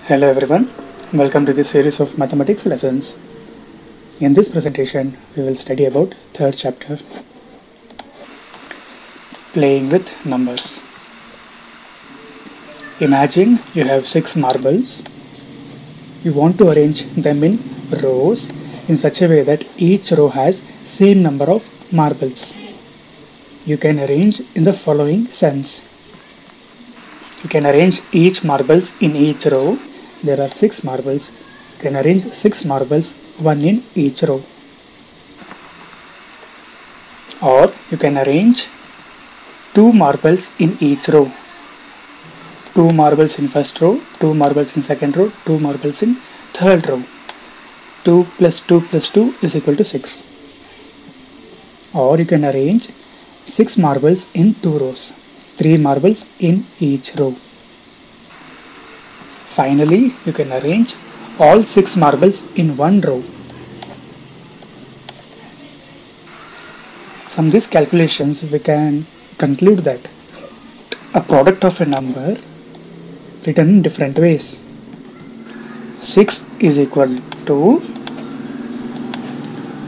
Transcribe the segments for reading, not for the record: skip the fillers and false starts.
Hello everyone, welcome to this series of mathematics lessons. In this presentation, we will study about third chapter, playing with numbers. Imagine you have 6 marbles. You want to arrange them in rows in such a way that each row has same number of marbles. You can arrange in the following sense. You can arrange each marbles in each row. There are 6 marbles. You can arrange 6 marbles, one in each row. Or you can arrange 2 marbles in each row. 2 marbles in first row, 2 marbles in second row, 2 marbles in third row. 2 plus 2 plus 2 is equal to 6. Or you can arrange 6 marbles in 2 rows, 3 marbles in each row. Finally, you can arrange all 6 marbles in one row. From these calculations, we can conclude that a product of a number written in different ways. 6 is equal to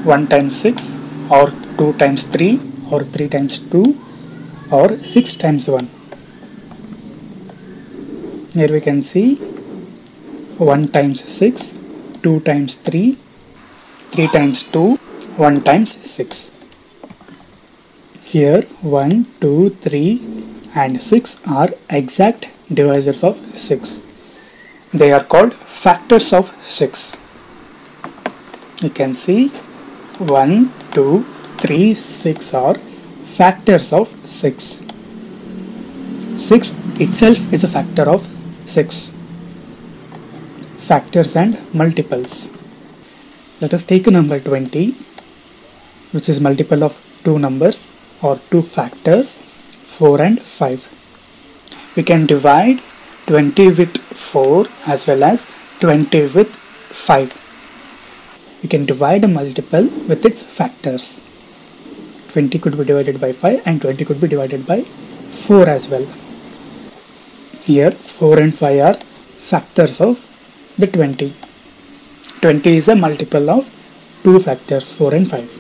1 times 6 or 2 times 3 or 3 times 2 or 6 times 1. Here we can see 1 times 6, 2 times 3, 3 times 2, 1 times 6. Here 1, 2, 3 and 6 are exact divisors of 6. They are called factors of 6. You can see 1, 2, 3, 6 are factors of 6. 6 itself is a factor of 6. Factors and multiples. Let us take a number 20, which is multiple of 2 numbers or 2 factors, 4 and 5. We can divide 20 with 4 as well as 20 with 5. We can divide a multiple with its factors. 20 could be divided by 5 and 20 could be divided by 4 as well. Here 4 and 5 are factors of the 20. 20 is a multiple of 2 factors, 4 and 5.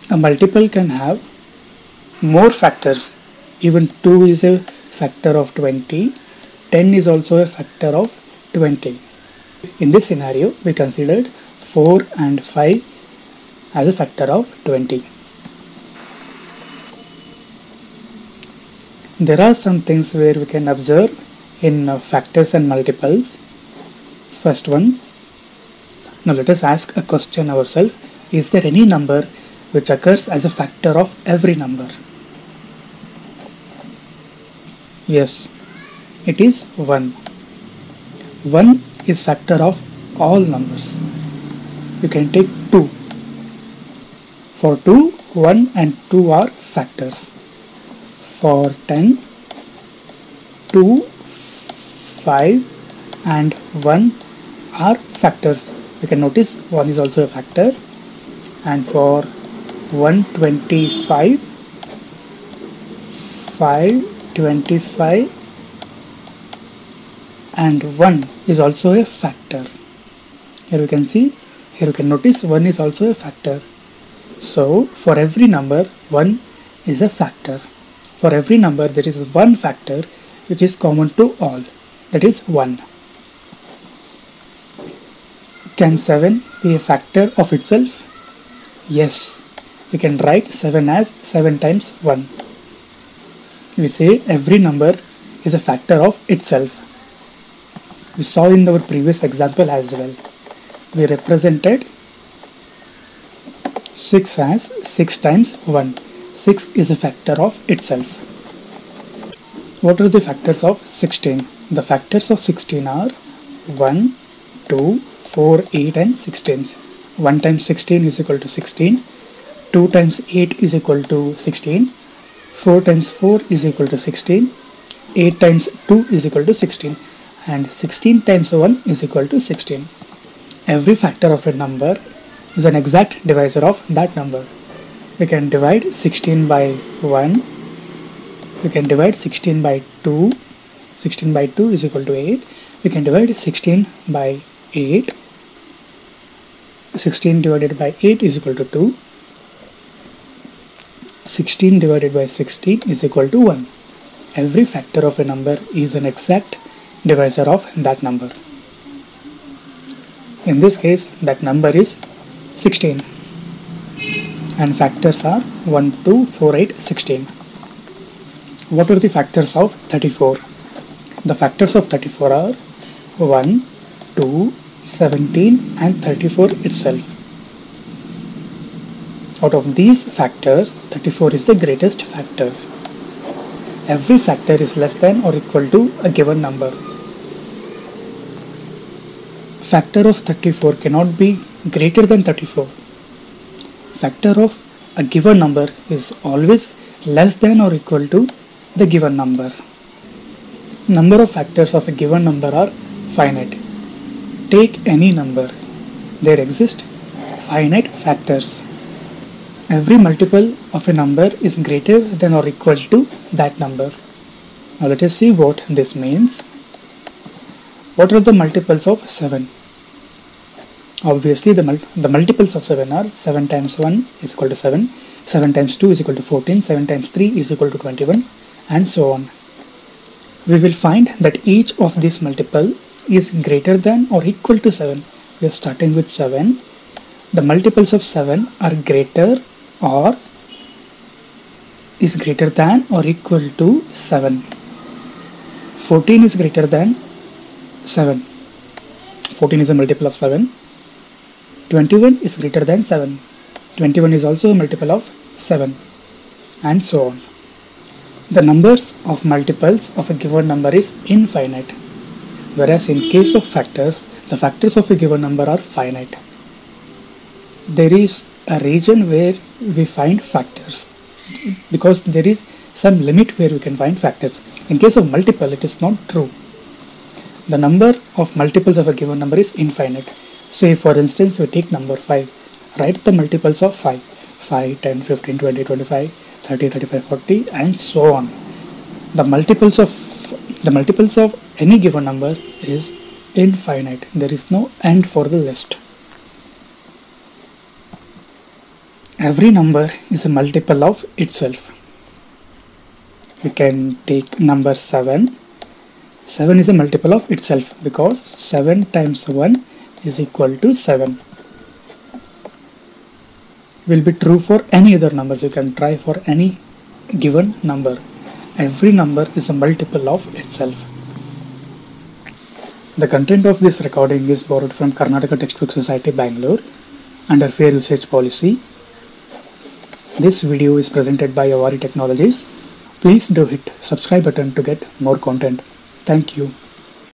A multiple can have more factors. Even 2 is a factor of 20. 10 is also a factor of 20. In this scenario, we considered 4 and 5 as a factor of 20. There are some things where we can observe in factors and multiples. First one, now let us ask a question ourselves. Is there any number which occurs as a factor of every number? Yes, it is 1. 1 is factor of all numbers. You can take 2. For 2, 1 and 2 are factors. For 10, 2, 5 and 1 are factors. You can notice 1 is also a factor. And for 125, 525 and 1 is also a factor. Here we can see, here you can notice 1 is also a factor. So for every number 1 is a factor. For every number there is one factor which is common to all, that is 1. Can 7 be a factor of itself? Yes, we can write 7 as 7 times 1. We say every number is a factor of itself. We saw in our previous example as well. We represented 6 as 6 times 1. 6 is a factor of itself. What are the factors of 16? The factors of 16 are 1, 2, 4, 8 and 16. 1 times 16 is equal to 16. 2 times 8 is equal to 16. 4 times 4 is equal to 16. 8 times 2 is equal to 16. And 16 times 1 is equal to 16. Every factor of a number is an exact divisor of that number. We can divide 16 by 1. We can divide 16 by 2. 16 by 2 is equal to 8. We can divide 16 by 8. 16 divided by 8 is equal to 2. 16 divided by 16 is equal to 1. Every factor of a number is an exact divisor of that number. In this case, that number is 16. And factors are 1, 2, 4, 8, 16. What are the factors of 34? The factors of 34 are 1, 2, 17 and 34 itself. Out of these factors, 34 is the greatest factor. Every factor is less than or equal to a given number. Factor of 34 cannot be greater than 34. Factor of a given number is always less than or equal to the given number. Number of factors of a given number are finite. Take any number. There exist finite factors. Every multiple of a number is greater than or equal to that number. Now let us see what this means. What are the multiples of 7? Obviously the multiples of 7 are 7 times 1 is equal to 7, 7 times 2 is equal to 14, 7 times 3 is equal to 21, and so on. We will find that each of these multiple is greater than or equal to 7. We are starting with 7. The multiples of 7 are greater or is greater than or equal to 7. 14 is greater than 7. 14 is a multiple of 7. 21 is greater than 7. 21 is also a multiple of 7, and so on. The numbers of multiples of a given number is infinite, whereas in case of factors, the factors of a given number are finite. There is a region where we find factors, because there is some limit where we can find factors. In case of multiple, it is not true. The number of multiples of a given number is infinite. Say for instance, we take number 5. Write the multiples of 5. 5, 10, 15, 20, 25, 30, 35, 40, and so on. The multiples of any given number is infinite. There is no end for the list. Every number is a multiple of itself. We can take number 7. 7 is a multiple of itself because 7 times 1 is equal to 7. Will be true for any other numbers. You can try for any given number. Every number is a multiple of itself. The content of this recording is borrowed from Karnataka Textbook Society, Bangalore, under Fair Usage Policy. This video is presented by Avari Technologies. Please do hit subscribe button to get more content. Thank you.